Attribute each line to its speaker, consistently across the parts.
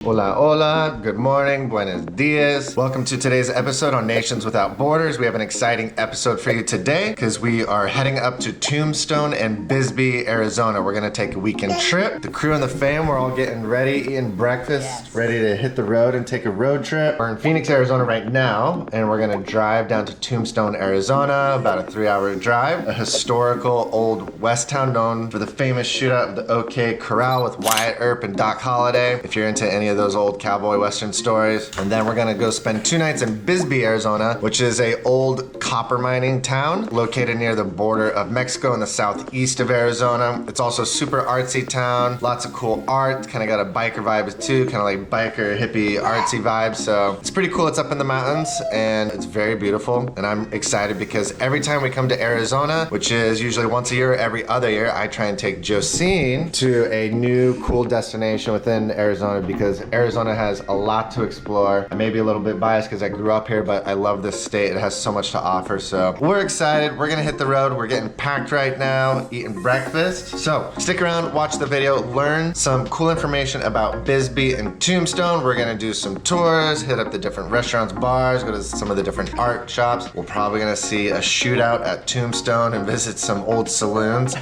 Speaker 1: Hola, hola, good morning, buenos dias. Welcome to today's episode on Nations Without Borders. We have an exciting episode for you today because we are heading up to Tombstone and Bisbee, Arizona. We're gonna take a weekend trip. The crew and the fam, we're all getting ready, eating breakfast, ready to hit the road and take a road trip. We're in Phoenix, Arizona right now, and we're gonna drive down to Tombstone, Arizona, about a 3-hour drive. A historical old West town known for the famous shootout of the OK Corral with Wyatt Earp and Doc Holliday, if you're into any of those old cowboy western stories. And then we're gonna go spend 2 nights in Bisbee, Arizona, which is a old copper mining town located near the border of Mexico in the southeast of Arizona. It's also a super artsy town, lots of cool art, kind of got a biker vibe too, kind of like biker hippie artsy vibes. So it's pretty cool. It's up in the mountains and it's very beautiful. And I'm excited because every time we come to Arizona, which is usually once a year or every other year, I try and take Josien to a new cool destination within Arizona because Arizona has a lot to explore. I may be a little bit biased because I grew up here, but I love this state. It has so much to offer. So we're excited. We're gonna hit the road. We're getting packed right now, eating breakfast. So stick around, watch the video, learn some cool information about Bisbee and Tombstone. We're gonna do some tours, hit up the different restaurants, bars, go to some of the different art shops. We're probably gonna see a shootout at Tombstone and visit some old saloons.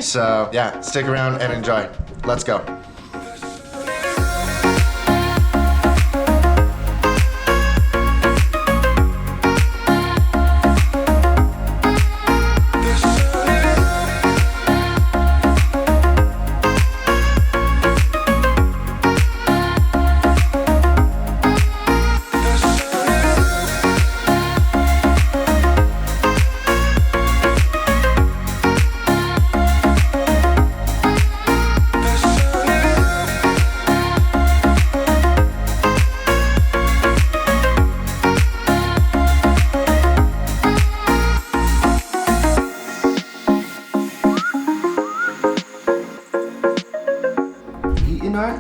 Speaker 1: So yeah, stick around and enjoy. Let's go.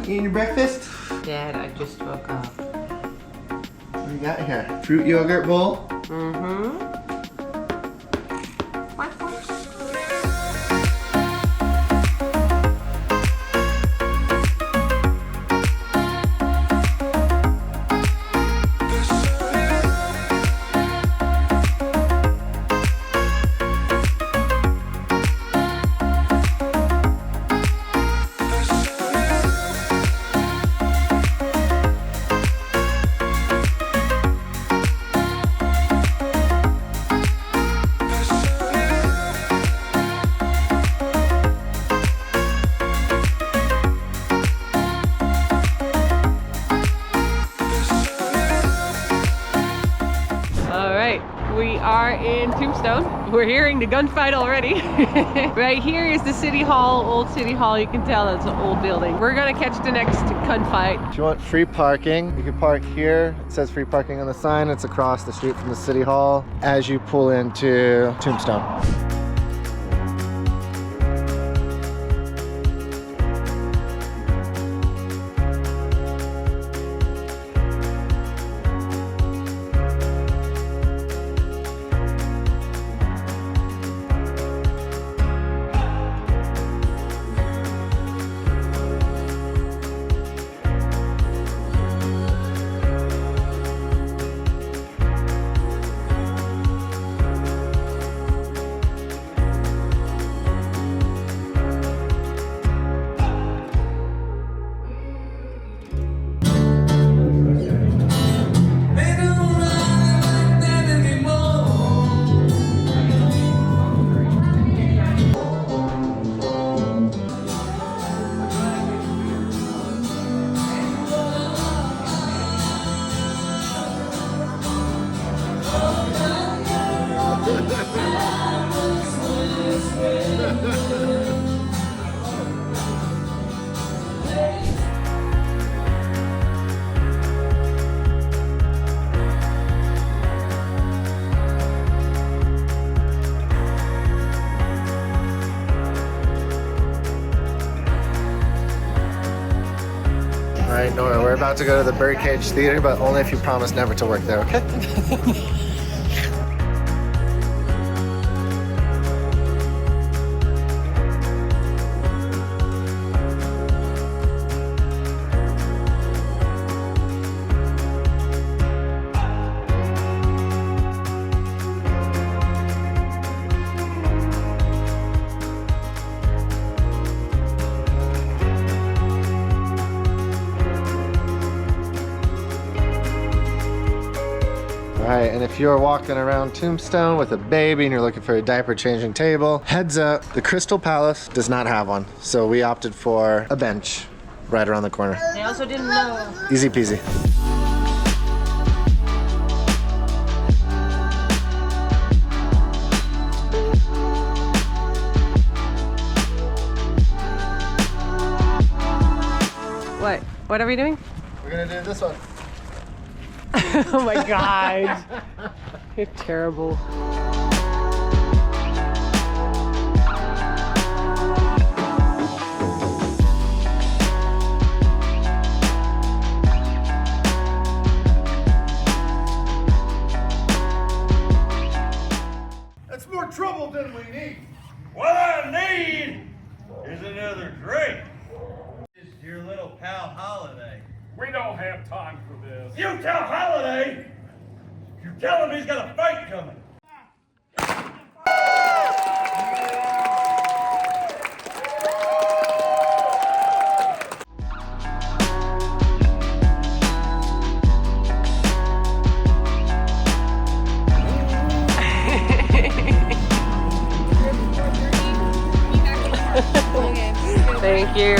Speaker 1: Eating your breakfast?
Speaker 2: Dad, I just woke up.
Speaker 1: What do you got here? Fruit yogurt bowl?
Speaker 2: Mm-hmm. We are in Tombstone. We're hearing the gunfight already. Right here is the city hall, old city hall. You can tell it's an old building. We're gonna catch the next gunfight.
Speaker 1: If you want free parking, you can park here. It says free parking on the sign. It's across the street from the city hall as you pull into Tombstone. All right, Nora, we're about to go to the Birdcage Theater, but only if you promise never to work there, okay? right, and if you're walking around Tombstone with a baby and you're looking for a diaper changing table, heads up, the Crystal Palace does not have one. So we opted for a bench right around the corner.
Speaker 2: I also didn't know.
Speaker 1: Easy peasy.
Speaker 2: What are we doing?
Speaker 1: We're gonna do this one.
Speaker 2: Oh my god. You're terrible.
Speaker 3: That's more trouble than we need. What I need is another drink. It's your little pal Holiday.
Speaker 4: We don't have time for this.
Speaker 3: You tell Holiday, you tell him he's got a fight coming.
Speaker 2: Thank you.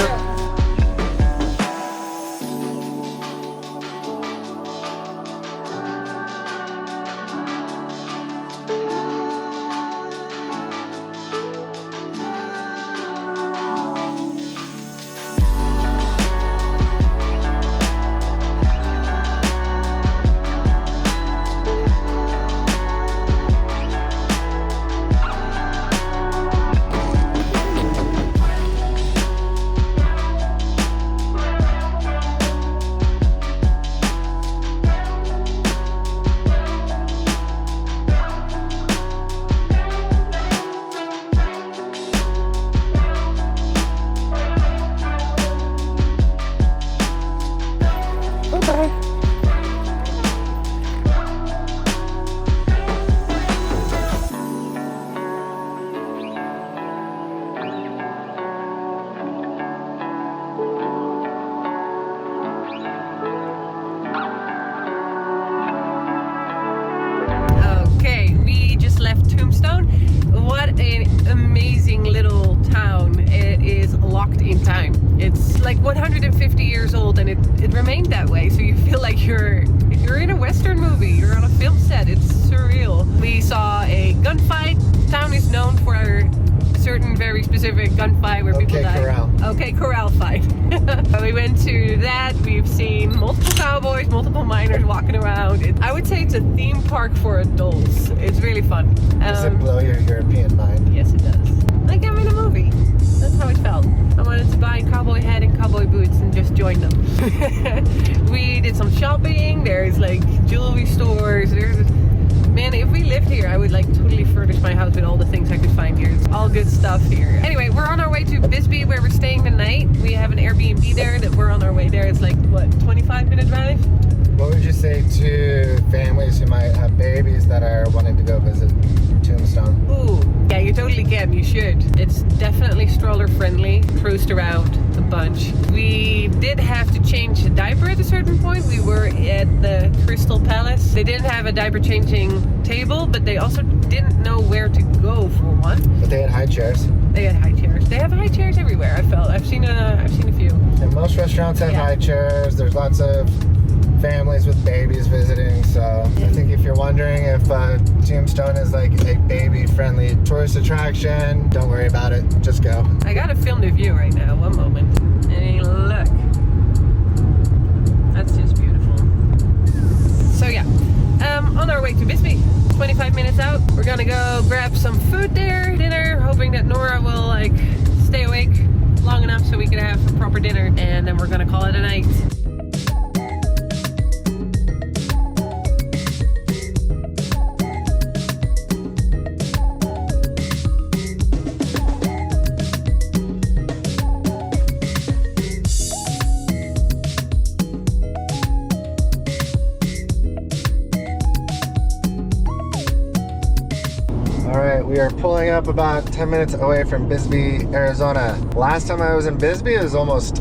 Speaker 2: Okay, we just left Tombstone. What an amazing little town. It is locked in time. It's like 150 years old and it remained that way. So you feel like you're in a Western movie. You're on a film set. It's surreal. We saw a gunfight. Town is known for a certain very specific gunfight where people die.
Speaker 1: Corral.
Speaker 2: OK Corral fight. We went to that. We've seen multiple cowboys, multiple miners walking around. I would say it's a theme park for adults. It's really fun.
Speaker 1: Does it blow your European mind?
Speaker 2: Yes, it does. Like I'm in a movie. That's how it felt. I wanted to buy a cowboy hat and cowboy boots and just join them. We did some shopping. There's like jewelry stores. Man, if we lived here, I would like totally furnish my house with all the things I could find here. It's all good stuff here. Anyway, we're on our way to Bisbee where we're staying the night. We have an Airbnb there that we're on our way there. It's like, what, 25-minute drive?
Speaker 1: What would you say to families who might have babies that are wanting to go visit Tombstone?
Speaker 2: Ooh, yeah, you totally can. You should. It's definitely stroller friendly. Cruised around a bunch. We did have to change the diaper at a certain point. We were at the Crystal Palace. They didn't have a diaper changing table, but they also didn't know where to go for one.
Speaker 1: But they had high chairs.
Speaker 2: They had high chairs. They have high chairs everywhere. I've seen a few.
Speaker 1: And most restaurants have high chairs. There's lots of families with babies visiting, so I think if you're wondering if Tombstone is like a baby-friendly tourist attraction, don't worry about it. Just go.
Speaker 2: I gotta film the view right now. One moment. Hey, look. That's just beautiful. So yeah, on our way to Bisbee. 25 minutes out. We're gonna go grab some food there, dinner, hoping that Nora will like stay awake long enough so we can have a proper dinner, and then we're gonna call it a night.
Speaker 1: We are pulling up about 10 minutes away from Bisbee, Arizona. Last time I was in Bisbee, it was almost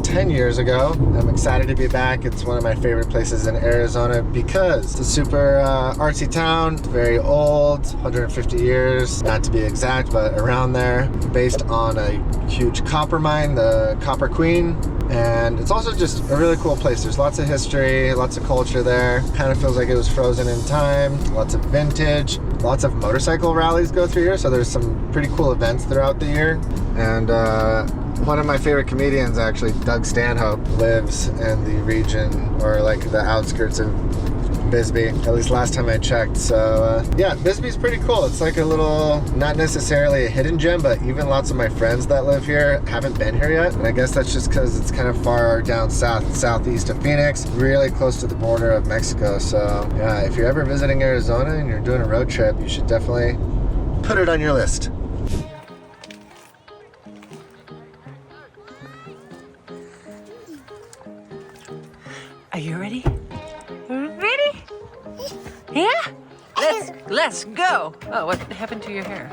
Speaker 1: 10 years ago. I'm excited to be back. It's one of my favorite places in Arizona because it's a super artsy town. It's very old, 150 years, not to be exact, but around there. Based on a huge copper mine, the Copper Queen. And it's also just a really cool place. There's lots of history, lots of culture there. Kind of feels like it was frozen in time. Lots of vintage. Lots of motorcycle rallies go through here, so there's some pretty cool events throughout the year. And one of my favorite comedians, actually, Doug Stanhope, lives in the region, or like the outskirts of Bisbee, at least last time I checked. So yeah, Bisbee's pretty cool. It's like a little, not necessarily a hidden gem, but even lots of my friends that live here haven't been here yet. And I guess that's just because it's kind of far down south, southeast of Phoenix, really close to the border of Mexico. So yeah, if you're ever visiting Arizona and you're doing a road trip, you should definitely put it on your list.
Speaker 2: Are you ready? Ready? Yeah? Let's go. Oh, what happened to your hair?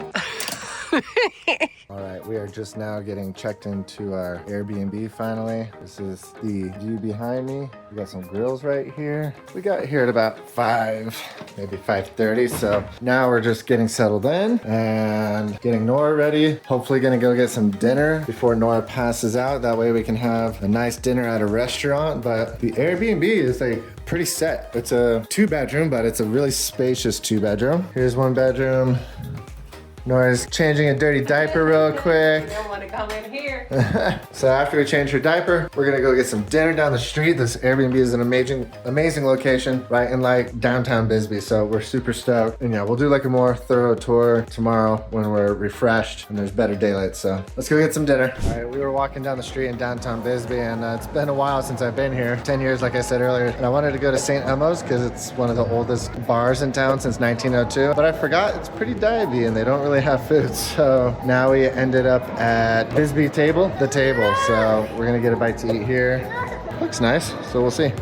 Speaker 1: All right, we are just now getting checked into our Airbnb finally. This is the view behind me. We got some grills right here. We got here at about 5, maybe 5:30. So now we're just getting settled in and getting Nora ready. Hopefully gonna go get some dinner before Nora passes out. That way we can have a nice dinner at a restaurant. But the Airbnb is like pretty set. It's a 2-bedroom, but it's a really spacious 2-bedroom. Here's 1 bedroom. Nora's changing a dirty diaper real quick.
Speaker 2: You don't want to come in here.
Speaker 1: So after we change her diaper, we're gonna go get some dinner down the street. This Airbnb is an amazing location right in like downtown Bisbee. So we're super stoked. And yeah, we'll do like a more thorough tour tomorrow when we're refreshed and there's better daylight. So let's go get some dinner. All right, we were walking down the street in downtown Bisbee and it's been a while since I've been here. 10 years, like I said earlier. And I wanted to go to St. Elmo's because it's one of the oldest bars in town since 1902. But I forgot it's pretty divey and they don't really have food. So now we ended up at Bisbee Table, the table. So we're gonna get a bite to eat here. Looks nice, so we'll see.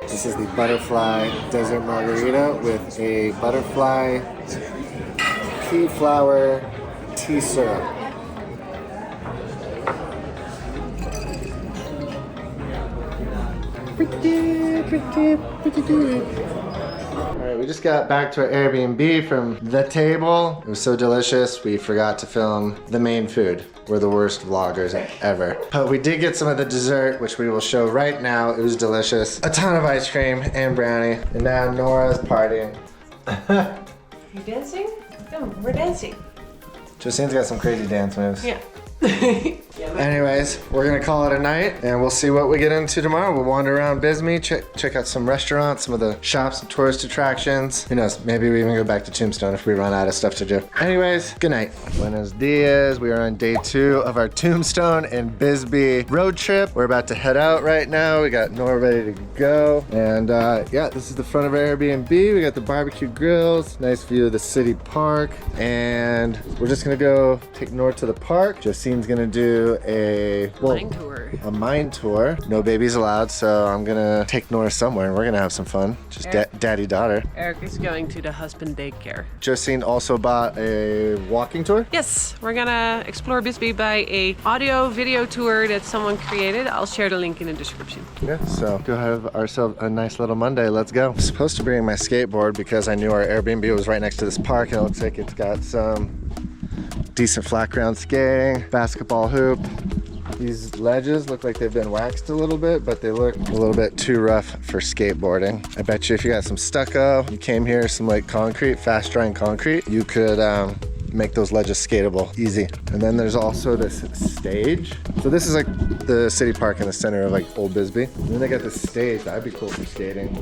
Speaker 1: This is the butterfly desert margarita with a butterfly pea flower tea syrup. Pretty good. All right, we just got back to our Airbnb from the table. It was so delicious, we forgot to film the main food. We're the worst vloggers ever. But we did get some of the dessert, which we will show right now. It was delicious. A ton of ice cream and brownie. And now Nora's partying.
Speaker 2: You dancing? No, we're dancing.
Speaker 1: Josien's got some crazy dance moves.
Speaker 2: Yeah.
Speaker 1: Anyways, we're gonna call it a night and we'll see what we get into tomorrow. We'll wander around Bisbee, check out some restaurants, some of the shops and tourist attractions. Who knows, maybe we even go back to Tombstone if we run out of stuff to do. Anyways, good night. Buenos dias. We are on day 2 of our Tombstone and Bisbee road trip. We're about to head out right now. We got Nora ready to go. And yeah, this is the front of our Airbnb. We got the barbecue grills, nice view of the city park. And we're just gonna go take Nora to the park. Josien's gonna do a mine tour. No babies allowed, so I'm gonna take Nora somewhere and we're gonna have some fun. Just daddy-daughter.
Speaker 2: Eric is going to the husband daycare.
Speaker 1: Josien also bought a walking tour.
Speaker 2: Yes, we're gonna explore Bisbee by a audio video tour that someone created. I'll share the link in the description.
Speaker 1: Yeah, so go have ourselves a nice little Monday. Let's go. I'm supposed to bring my skateboard because I knew our Airbnb was right next to this park and it looks like it's got some decent flat ground skating, basketball hoop. These ledges look like they've been waxed a little bit, but they look a little bit too rough for skateboarding. I bet you if you got some stucco, you came here, some like concrete, fast drying concrete, you could make those ledges skatable, easy. And then there's also this stage. So this is like the city park in the center of like Old Bisbee. And then they got this stage, that'd be cool for skating.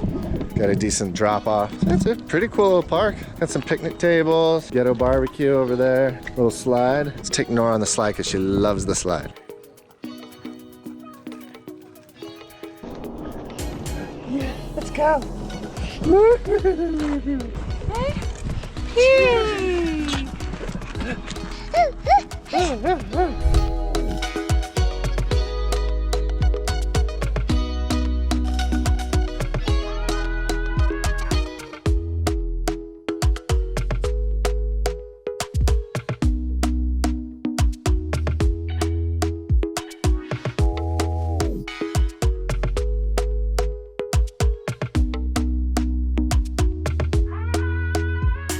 Speaker 1: Got a decent drop off. That's a pretty cool little park. Got some picnic tables, ghetto barbecue over there, little slide. Let's take Nora on the slide because she loves the slide.
Speaker 2: Yeah. go.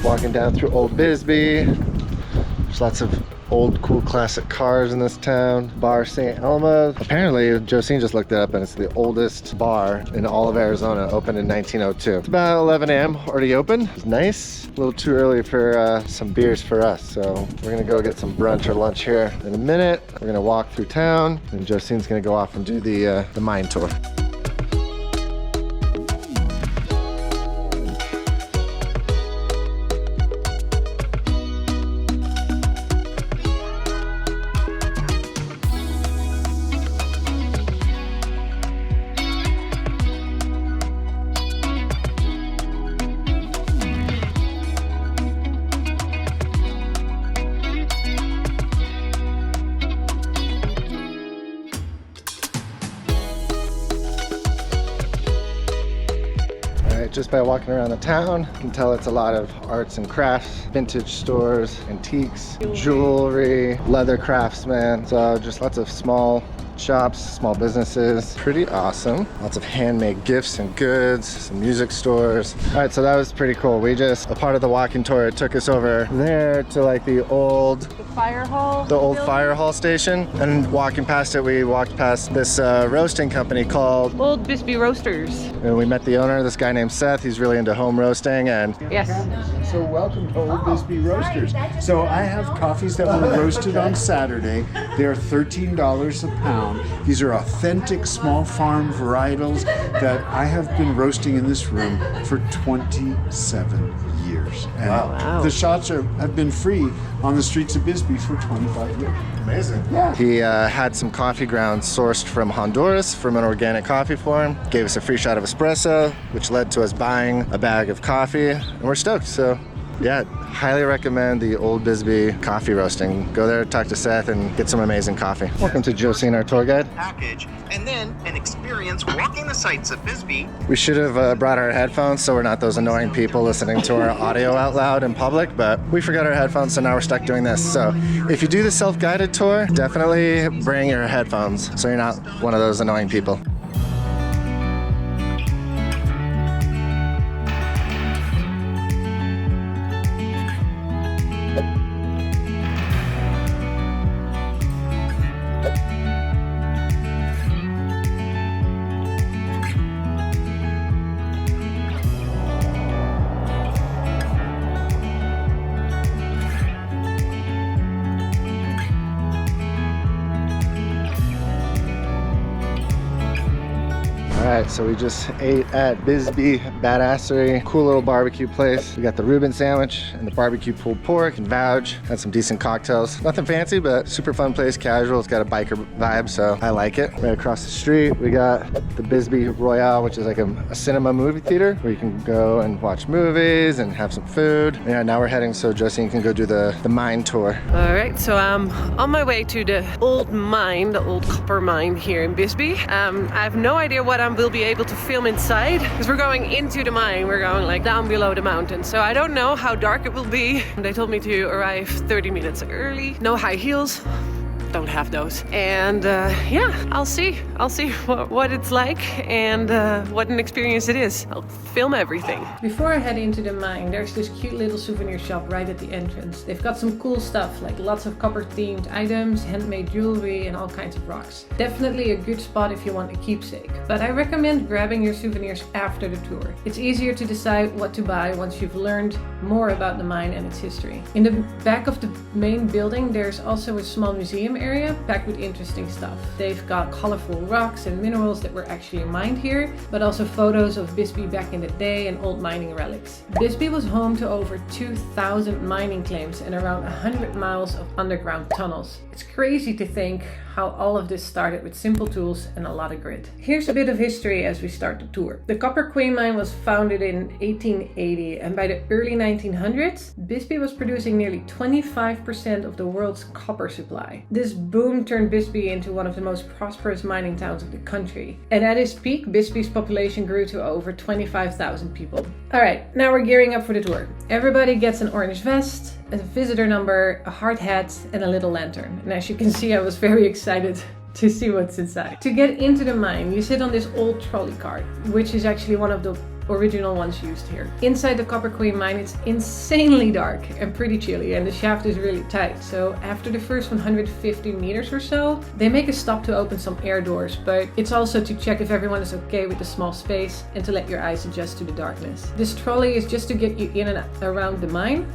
Speaker 1: Walking down through Old Bisbee. There's lots of old cool classic cars in this town. Bar St. Elmo's. Apparently, Josien just looked it up and it's the oldest bar in all of Arizona, opened in 1902. It's about 11 a.m. already open. It's nice. A little too early for some beers for us, so we're gonna go get some brunch or lunch here in a minute. We're gonna walk through town and Josien's gonna go off and do the mine tour. Just by walking around the town, you can tell it's a lot of arts and crafts, vintage stores, antiques, jewelry, leather craftsmen. So just lots of small shops, small businesses. Pretty awesome. Lots of handmade gifts and goods, some music stores. All right, so that was pretty cool. A part of the walking tour, it took us over there to like the old
Speaker 2: Fire hall?
Speaker 1: The old fire hall station. And walking past it, we walked past this roasting company called
Speaker 2: Old Bisbee Roasters.
Speaker 1: And we met the owner, this guy named Seth. He's really into home roasting and
Speaker 2: Yes.
Speaker 5: So welcome to Old Bisbee Roasters. So I have coffees that were roasted on Saturday. They're $13 a pound. These are authentic small farm varietals that I have been roasting in this room for 27 years. And
Speaker 1: Wow.
Speaker 5: the shots have been free on the streets of Bisbee for 25 years.
Speaker 1: amazing.
Speaker 5: Yeah.
Speaker 1: He had some coffee grounds sourced from Honduras from an organic coffee farm. Gave us a free shot of espresso, which led to us buying a bag of coffee, and we're stoked. So yeah, highly recommend the Old Bisbee coffee roasting. Go there, talk to Seth, and get some amazing coffee. Welcome to Josien, our tour guide.
Speaker 6: Package, and then an experience walking the sights of Bisbee.
Speaker 1: We should have brought our headphones so we're not those annoying people listening to our audio out loud in public, but we forgot our headphones, so now we're stuck doing this. So if you do the self-guided tour, definitely bring your headphones so you're not one of those annoying people. Alright, so we just ate at Bisbee Badassery. Cool little barbecue place. We got the Reuben sandwich and the barbecue pulled pork and vouch. Had some decent cocktails. Nothing fancy, but super fun place, casual. It's got a biker vibe, so I like it. Right across the street, we got the Bisbee Royale, which is like a cinema movie theater where you can go and watch movies and have some food. Yeah, now we're heading so Josien can go do the mine tour.
Speaker 2: All right, so I'm on my way to the old mine, the old copper mine here in Bisbee. I have no idea what I will be able to film inside because we're going into the mine. We're going like down below the mountain. So I don't know how dark it will be. They told me to arrive 30 minutes early. No high heels. Don't have those. And yeah, I'll see what it's like and what an experience it is. I'll film everything. Before I head into the mine, there's this cute little souvenir shop right at the entrance. They've got some cool stuff like lots of copper themed items, handmade jewelry and all kinds of rocks. Definitely a good spot if you want a keepsake. But I recommend grabbing your souvenirs after the tour. It's easier to decide what to buy once you've learned more about the mine and its history. In the back of the main building, there's also a small museum area packed with interesting stuff. They've got colorful rocks and minerals that were actually mined here, but also photos of Bisbee back in the day and old mining relics. Bisbee was home to over 2,000 mining claims and around 100 miles of underground tunnels. It's crazy to think how all of this started with simple tools and a lot of grit. Here's a bit of history as we start the tour. The Copper Queen mine was founded in 1880, and by the early 1900s, Bisbee was producing nearly 25% of the world's copper supply. This boom turned Bisbee into one of the most prosperous mining towns of the country. And at its peak, Bisbee's population grew to over 25,000 people. Alright, now we're gearing up for the tour. Everybody gets an orange vest, a visitor number, a hard hat, and a little lantern. And as you can see, I was very excited to see what's inside. To get into the mine, you sit on this old trolley cart, which is actually one of the original ones used here. Inside the Copper Queen mine, it's insanely dark and pretty chilly, and the shaft is really tight. So after the first 150 meters or so, they make a stop to open some air doors, but it's also to check if everyone is okay with the small space and to let your eyes adjust to the darkness. This trolley is just to get you in and around the mine.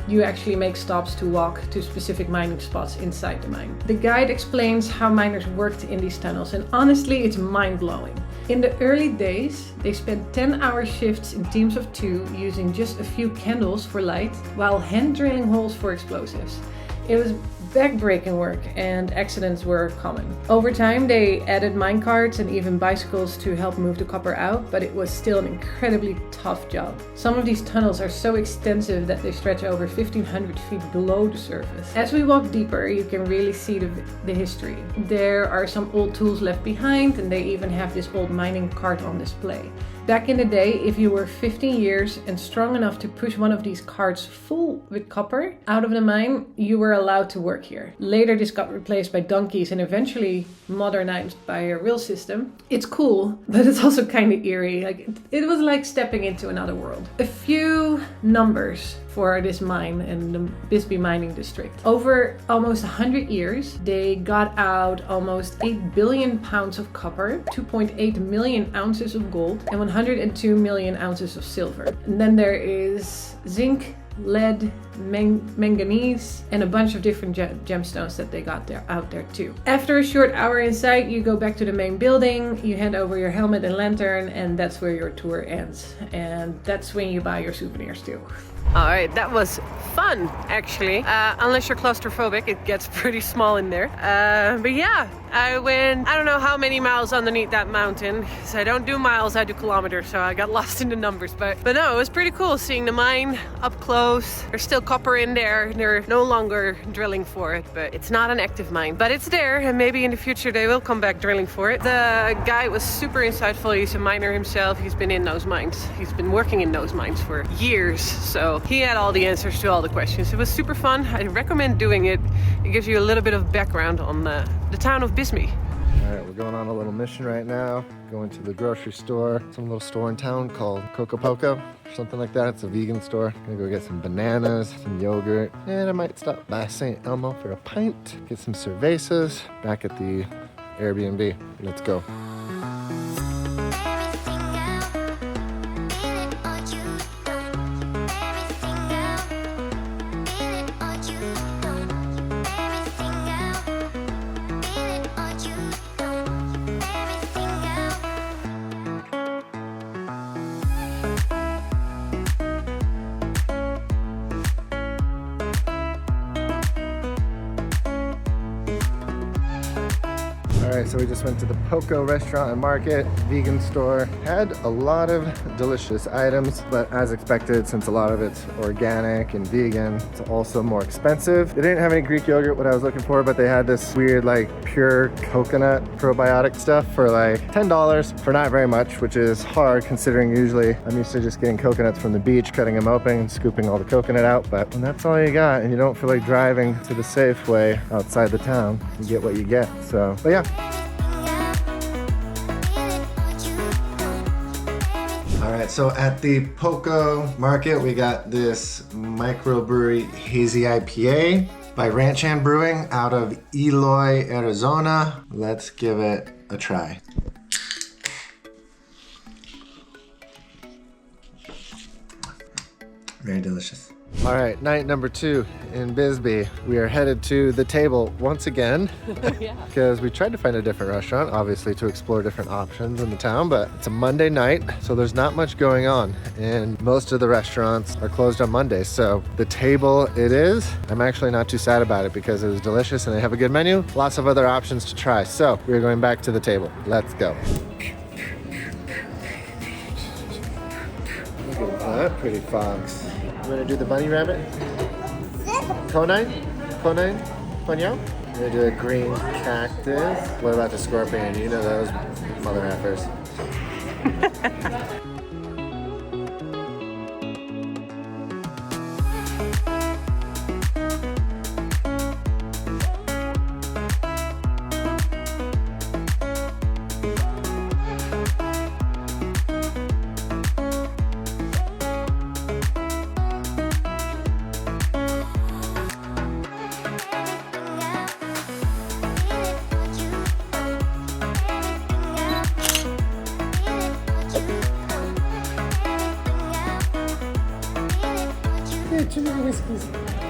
Speaker 2: You actually make stops to walk to specific mining spots inside the mine. The guide explains how miners worked in these tunnels, and honestly, it's mind-blowing. In the early days, they spent 10-hour shifts in teams of 2 using just a few candles for light while hand drilling holes for explosives. It was back-breaking work and accidents were common. Over time, they added mine carts and even bicycles to help move the copper out, but it was still an incredibly tough job. Some of these tunnels are so extensive that they stretch over 1,500 feet below the surface. As we walk deeper, you can really see the history. There are some old tools left behind, and they even have this old mining cart on display. Back in the day, if you were 15 years and strong enough to push one of these carts full with copper out of the mine, you were allowed to work here. Later, this got replaced by donkeys and eventually modernized by a rail system. It's cool, but it's also kind of eerie. It was like stepping into another world. A few numbers for this mine and the Bisbee mining district. Over almost 100 years, they got out almost 8 billion pounds of copper, 2.8 million ounces of gold, and 102 million ounces of silver. And then there is zinc, lead, manganese, and a bunch of different gemstones that they got out there too. After a short hour inside, you go back to the main building, you hand over your helmet and lantern, and that's where your tour ends. And that's when you buy your souvenirs too. Alright, that was fun actually. Unless you're claustrophobic, it gets pretty small in there. But yeah, I went, I don't know how many miles underneath that mountain. So I don't do miles, I do kilometers, so I got lost in the numbers. But no, it was pretty cool seeing the mine up close. There's still copper in there. They're no longer drilling for it, but it's not an active mine. But it's there, and maybe in the future they will come back drilling for it. The guy was super insightful. He's a miner himself. He's been in those mines. He's been working in those mines for years. So he had all the answers to all the questions. It was super fun. I recommend doing it. It gives you a little bit of background on the town of Bisbee.
Speaker 1: All right, we're going on a little mission right now. Going to the grocery store, some little store in town called Coco Poco, or something like that. It's a vegan store. Gonna go get some bananas, some yogurt, and I might stop by St. Elmo for a pint, get some cervezas back at the Airbnb. Let's go. Alright, so we just went to the Poco restaurant and market, vegan store. Had a lot of delicious items, but as expected, since a lot of it's organic and vegan, it's also more expensive. They didn't have any Greek yogurt, what I was looking for, but they had this weird like pure coconut probiotic stuff for like $10 for not very much, which is hard considering usually I'm used to just getting coconuts from the beach, cutting them open and scooping all the coconut out. But when that's all you got and you don't feel like driving to the Safeway outside the town, you get what you get. So, but yeah. Alright, so at the Poco market, we got this microbrewery hazy IPA by Ranch Hand Brewing out of Eloy, Arizona. Let's give it a try. Very delicious. All right, night number 2 in Bisbee. We are headed to the table once again because we tried to find a different restaurant, obviously to explore different options in the town, but it's a Monday night, so there's not much going on, and most of the restaurants are closed on Mondays. So the table it is. I'm actually not too sad about it because it was delicious and they have a good menu, lots of other options to try. So we're going back to the table. Let's go. Look at that pretty fox. You want to do the bunny rabbit? Conine? Conine? Conyo? We're going to do a green cactus. What about the scorpion? You know those mother effers.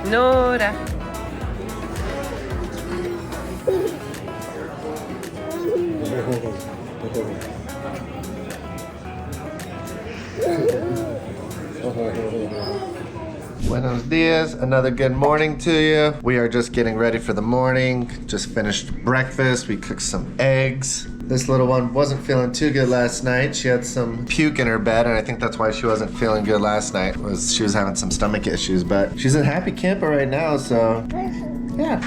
Speaker 2: Nora.
Speaker 1: Buenos dias, another good morning to you. We are just getting ready for the morning. Just finished breakfast. We cooked some eggs. This little one wasn't feeling too good last night. She had some puke in her bed, and I think that's why she wasn't feeling good last night, was she was having some stomach issues, but she's a happy camper right now, so yeah.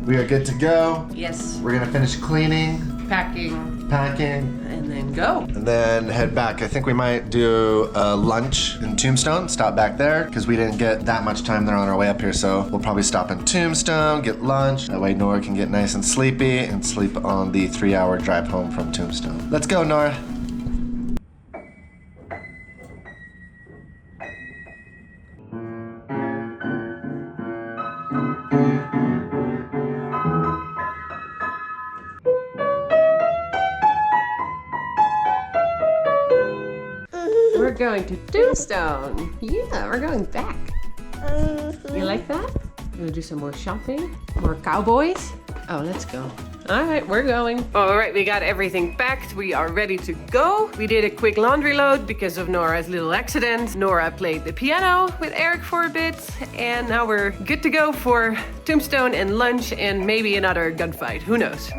Speaker 1: We are good to go.
Speaker 2: Yes.
Speaker 1: We're gonna finish cleaning,
Speaker 2: Packing
Speaker 1: packing,
Speaker 2: and then go.
Speaker 1: and then head back. I think we might do a lunch in Tombstone, stop back there, because we didn't get that much time there on our way up here, so we'll probably stop in Tombstone, get lunch. That way Nora can get nice and sleepy and sleep on the 3-hour drive home from Tombstone. Let's go, Nora.
Speaker 2: We're going to Tombstone. Yeah, we're going back. You like that? We're gonna do some more shopping. More cowboys. Oh, let's go. All right, we're going. All right, we got everything packed. We are ready to go. We did a quick laundry load because of Nora's little accident. Nora played the piano with Eric for a bit, and now we're good to go for Tombstone and lunch and maybe another gunfight. Who knows?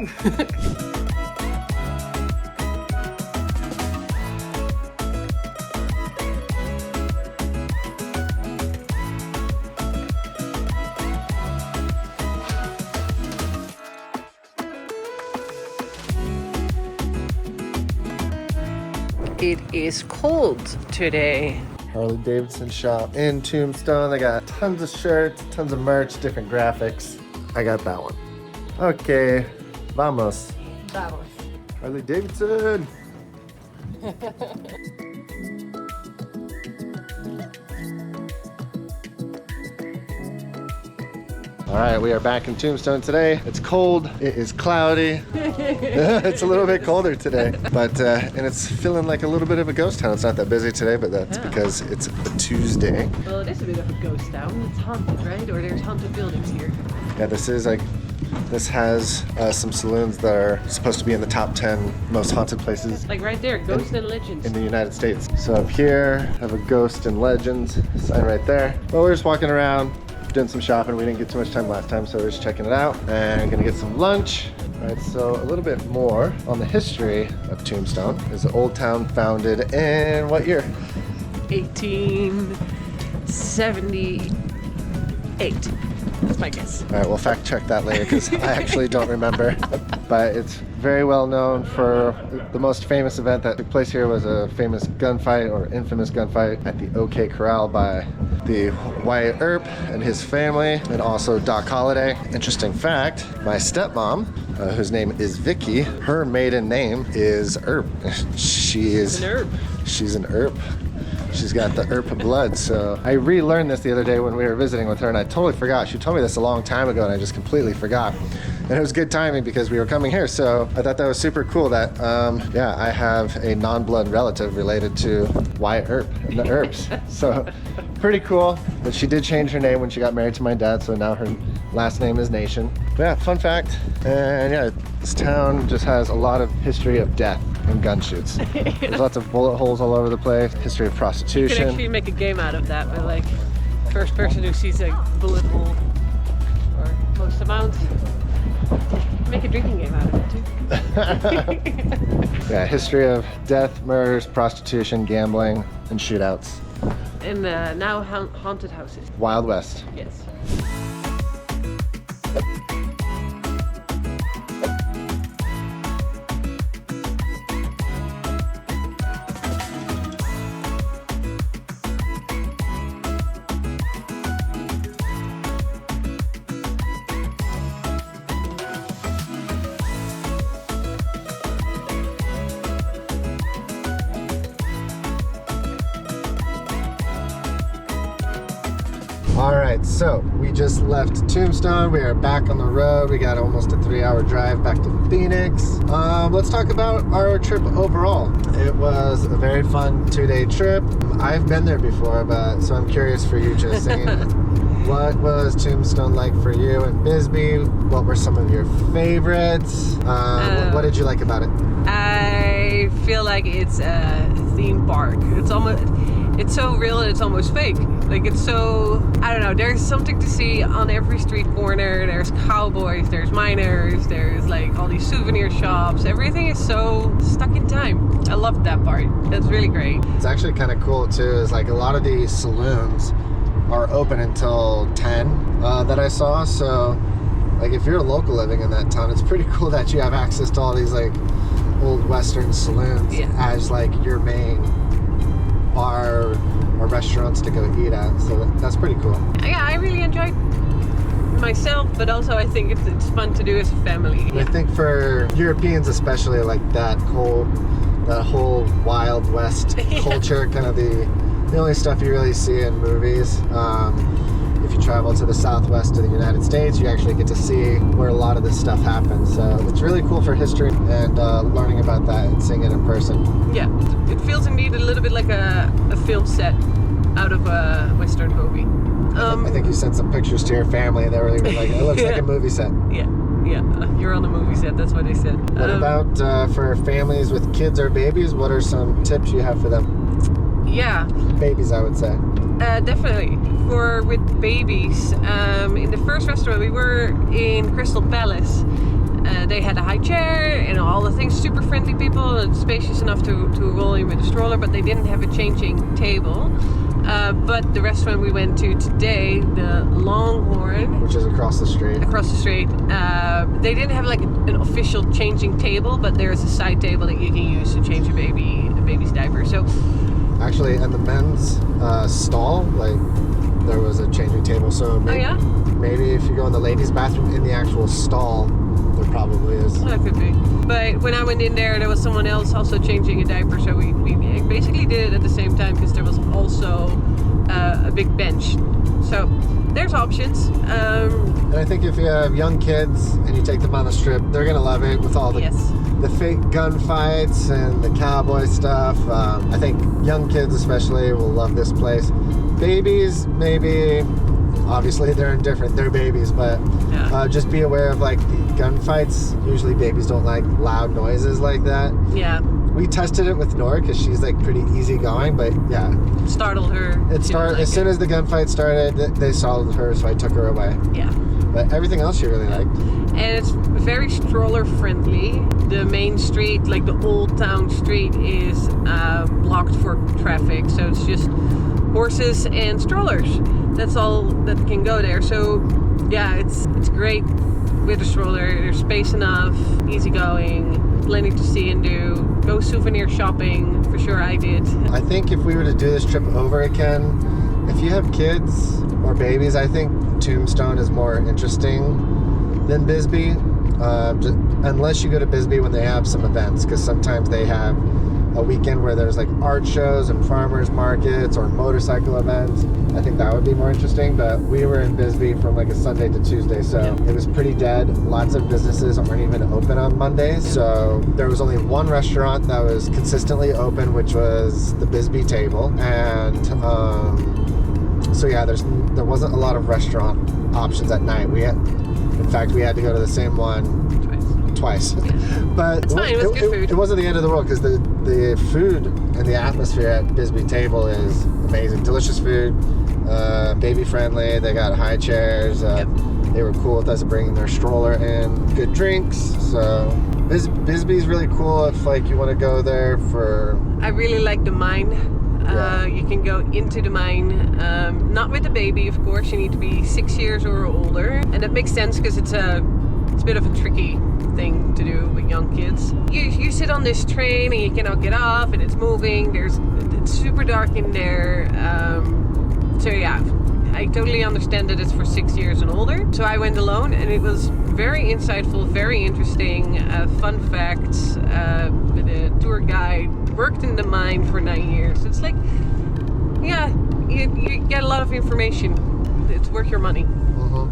Speaker 2: It is cold today.
Speaker 1: Harley Davidson shop in Tombstone. They got tons of shirts, tons of merch, different graphics. I got that one. Okay, vamos.
Speaker 2: Vamos.
Speaker 1: Harley Davidson. All right, we are back in Tombstone today. It's cold, it is cloudy. It's a little bit colder today, but and it's feeling like a little bit of a ghost town. It's not that busy today, but that's because it's a Tuesday.
Speaker 2: Well, it is a bit of a ghost town. It's haunted, right? Or there's haunted buildings here.
Speaker 1: Yeah, this has some saloons that are supposed to be in the top 10 most haunted places
Speaker 2: Like right there, Ghosts and Legends.
Speaker 1: in the United States. So up here, I have a Ghost and Legends sign right there. Well, we're just walking around, doing some shopping. We didn't get too much time last time, so we're just checking it out and gonna get some lunch. All right, so a little bit more on the history of Tombstone. Is an old town founded in what year?
Speaker 2: 1878. That's my guess.
Speaker 1: All right, we'll fact check that later because I actually don't remember. But it's very well known for the most famous event that took place here was a famous gunfight or infamous gunfight at the OK Corral by the Wyatt Earp and his family, and also Doc Holliday. Interesting fact, my stepmom, whose name is Vicky, her maiden name is Earp. She's
Speaker 2: An Earp.
Speaker 1: She's an Earp. She's got the Earp blood, so I relearned this the other day when we were visiting with her, and I totally forgot. She told me this a long time ago, and I just completely forgot. And it was good timing because we were coming here. So I thought that was super cool that, yeah, I have a non-blood relative related to Wyatt Earp and the Earps. So pretty cool. But she did change her name when she got married to my dad. So now her last name is Nation. But yeah, fun fact. And yeah, this town just has a lot of history of death and gun shoots. There's lots of bullet holes all over the place. History of
Speaker 2: You
Speaker 1: prostitution.
Speaker 2: could actually make a game out of that with like first person who sees a bullet hole or most amount. Make a drinking game out of it too.
Speaker 1: Yeah, history of death, murders, prostitution, gambling, and shootouts.
Speaker 2: And now haunted houses.
Speaker 1: Wild West.
Speaker 2: Yes.
Speaker 1: All right, so we just left Tombstone. We are back on the road. We got almost a 3-hour drive back to Phoenix. Let's talk about our trip overall. It was a very fun 2-day trip. I've been there before, but so I'm curious for you, Josien. What was Tombstone like for you and Bisbee? What were some of your favorites? What did you like about it?
Speaker 2: I feel like it's a theme park. It's so real and it's almost fake. Like it's so, I don't know, there's something to see on every street corner. There's cowboys, there's miners, there's like all these souvenir shops. Everything is so stuck in time. I love that part. That's really great.
Speaker 1: It's actually kind of cool too, is like a lot of these saloons are open until 10 that I saw. So like if you're a local living in that town, it's pretty cool that you have access to all these like old Western saloons as like your main bar or restaurants to go eat at. So that's pretty cool.
Speaker 2: Yeah, I really enjoyed myself, but also I think it's fun to do as a family.
Speaker 1: I think for Europeans especially, like that whole Wild West culture, kind of the only stuff you really see in movies. If you travel to the southwest of the United States, you actually get to see where a lot of this stuff happens. So it's really cool for history and learning about that and seeing it in person.
Speaker 2: Yeah, it feels indeed a little bit like a film set out of a Western movie.
Speaker 1: I think you sent some pictures to your family and they were even like, it looks like a movie set.
Speaker 2: Yeah, you're on the movie set, that's what they said.
Speaker 1: What about for families with kids or babies? What are some tips you have for them?
Speaker 2: Yeah.
Speaker 1: Babies, I would say.
Speaker 2: Definitely. With babies, in the first restaurant we were in Crystal Palace. They had a high chair and all the things, super friendly people, and spacious enough to roll in with a stroller, but they didn't have a changing table. But the restaurant we went to today, the Longhorn,
Speaker 1: which is across the street.
Speaker 2: They didn't have like an official changing table, but there's a side table that you can use to change a baby's diaper. So
Speaker 1: actually, in the men's stall, like there was a changing table. So maybe if you go in the ladies' bathroom in the actual stall, there probably is.
Speaker 2: That could be. But when I went in there was someone else also changing a diaper, so we basically did it at the same time because there was also a big bench. So there's options.
Speaker 1: And I think if you have young kids and you take them on the strip, they're gonna love it with all the fake gunfights and the cowboy stuff. I think young kids especially will love this place. Babies, maybe. Obviously, they're indifferent. They're babies, but just be aware of like the gunfights. Usually, babies don't like loud noises like that.
Speaker 2: Yeah.
Speaker 1: We tested it with Nora because she's like pretty easygoing, but yeah.
Speaker 2: Startled her.
Speaker 1: As soon as the gunfight started, they startled her, so I took her away.
Speaker 2: Yeah.
Speaker 1: But everything else she really liked.
Speaker 2: And it's very stroller friendly. The main street, like the old town street, is blocked for traffic, so it's just horses and strollers. That's all that can go there. So yeah, it's great with a stroller. There's space enough, easygoing, plenty to see and do. Go souvenir shopping, for sure I did.
Speaker 1: I think if we were to do this trip over again, if you have kids or babies, I think Tombstone is more interesting than Bisbee. Unless you go to Bisbee when they have some events, because sometimes they have a weekend where there's like art shows and farmers markets or motorcycle events, I think that would be more interesting. But we were in Bisbee from like a Sunday to Tuesday, so it was pretty dead. Lots of businesses aren't even open on Mondays. So there was only one restaurant that was consistently open, which was the Bisbee Table. And so yeah, there wasn't a lot of restaurant options at night. In fact, we had to go to the same one twice. But
Speaker 2: it's fine. It was good food.
Speaker 1: It wasn't the end of the world because the food and the atmosphere at Bisbee Table is amazing. Delicious food, baby friendly. They got high chairs. They were cool with us bringing their stroller in. Good drinks. So Bisbee's really cool if like you want to go there for.
Speaker 2: I really like the mine. You can go into the mine, not with the baby, of course. You need to be 6 years or older, and that makes sense because it's a bit of a tricky thing to do with young kids. You sit on this train and you cannot get off, and it's moving. It's super dark in there. So yeah, I totally understand that it's for 6 years and older. So I went alone, and it was very insightful, very interesting. Fun facts with a tour guide. Worked in the mine for 9 years. It's like, yeah, you get a lot of information. It's worth your money.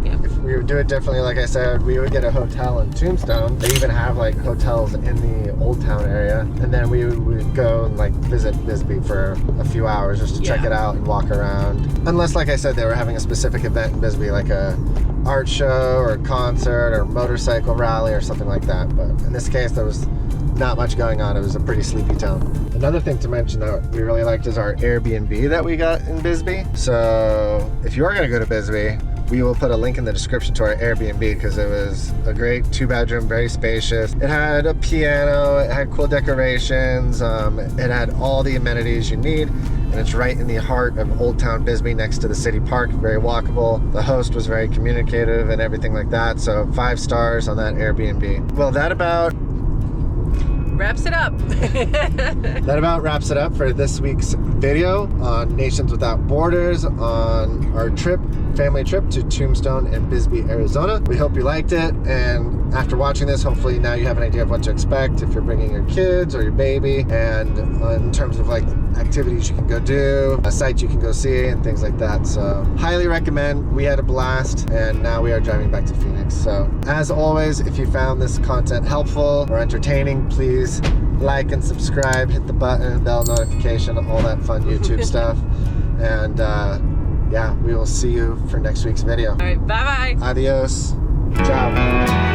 Speaker 2: Yeah.
Speaker 1: If we would do it differently, like I said, we would get a hotel in Tombstone. They even have like hotels in the Old Town area, and then we would go and like visit Bisbee for a few hours just to check it out and walk around. Unless, like I said, they were having a specific event in Bisbee, like a art show or a concert or motorcycle rally or something like that. But in this case, there was not much going on. It was a pretty sleepy town. Another thing to mention that we really liked is our Airbnb that we got in Bisbee. So if you are going to go to Bisbee, we will put a link in the description to our Airbnb because it was a great 2-bedroom, very spacious. It had a piano, it had cool decorations, it had all the amenities you need, and it's right in the heart of Old Town Bisbee next to the city park, very walkable. The host was very communicative and everything like that, so 5 stars on that Airbnb. Well, that about
Speaker 2: wraps it up.
Speaker 1: That about wraps it up for this week's video on Nations Without Borders on our family trip to Tombstone and Bisbee, Arizona. We hope you liked it, and after watching this, hopefully now you have an idea of what to expect if you're bringing your kids or your baby, and in terms of like activities you can go do, sites you can go see, and things like that. So highly recommend. We had a blast, and now we are driving back to Phoenix. So as always, if you found this content helpful or entertaining, please like and subscribe, hit the button, bell notification, all that fun YouTube stuff. And yeah, we will see you for next week's video.
Speaker 2: All right, bye-bye.
Speaker 1: Adios. Ciao.